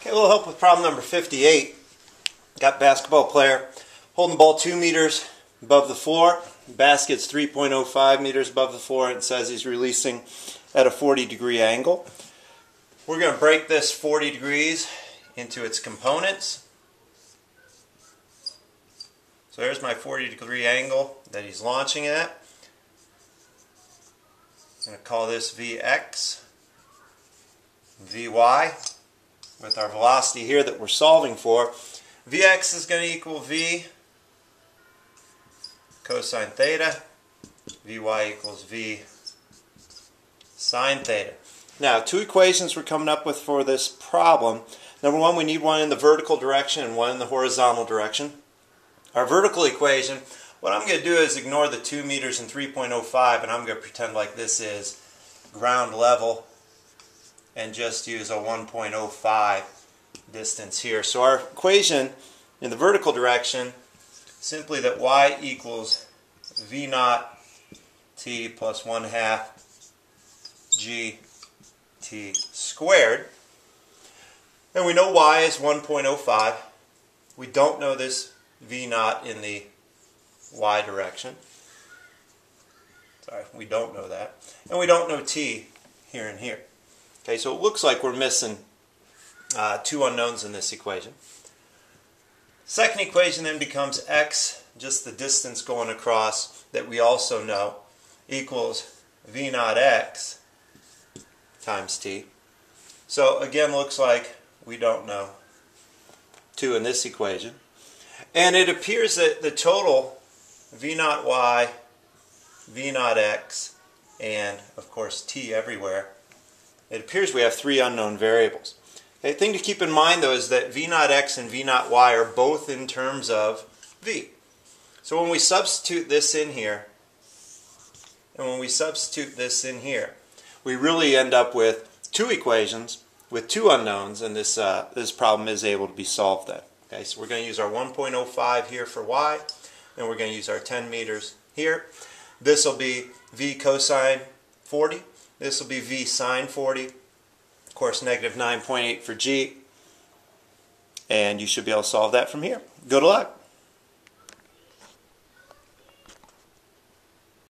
Okay, we'll help with problem number 58. Got a basketball player holding the ball 2 meters above the floor. The basket's 3.05 meters above the floor, and it says he's releasing at a 40-degree angle. We're going to break this 40 degrees into its components. So there's my 40-degree angle that he's launching at. I'm going to call this Vx, Vy, with our velocity here that we're solving for. Vx is going to equal V cosine theta. Vy equals V sine theta. Now, two equations we're coming up with for this problem. Number one, we need one in the vertical direction and one in the horizontal direction. Our vertical equation, what I'm going to do is ignore the 2 meters and 3.05, and I'm going to pretend like this is ground level and just use a 1.05 distance here. So our equation in the vertical direction, simply that y equals v naught t plus 1/2 gt squared. And we know y is 1.05. We don't know this v naught in the y direction. Sorry, we don't know that. And we don't know t here and here. Okay, so it looks like we're missing two unknowns in this equation. Second equation then becomes x, just the distance going across that we also know, equals v naught x times t. So again, looks like we don't know 2 in this equation. And it appears that the total v naught y, v naught x, and of course t everywhere, it appears we have 3 unknown variables. Okay, thing to keep in mind though is that v naught x and v naught y are both in terms of v. So when we substitute this in here, and when we substitute this in here, we really end up with 2 equations with 2 unknowns, and this problem is able to be solved then. Okay, so we're going to use our 1.05 here for y, and we're going to use our 10 meters here. This will be v cosine 40. This will be v sine 40. Of course, negative 9.8 for g. And you should be able to solve that from here. Good luck.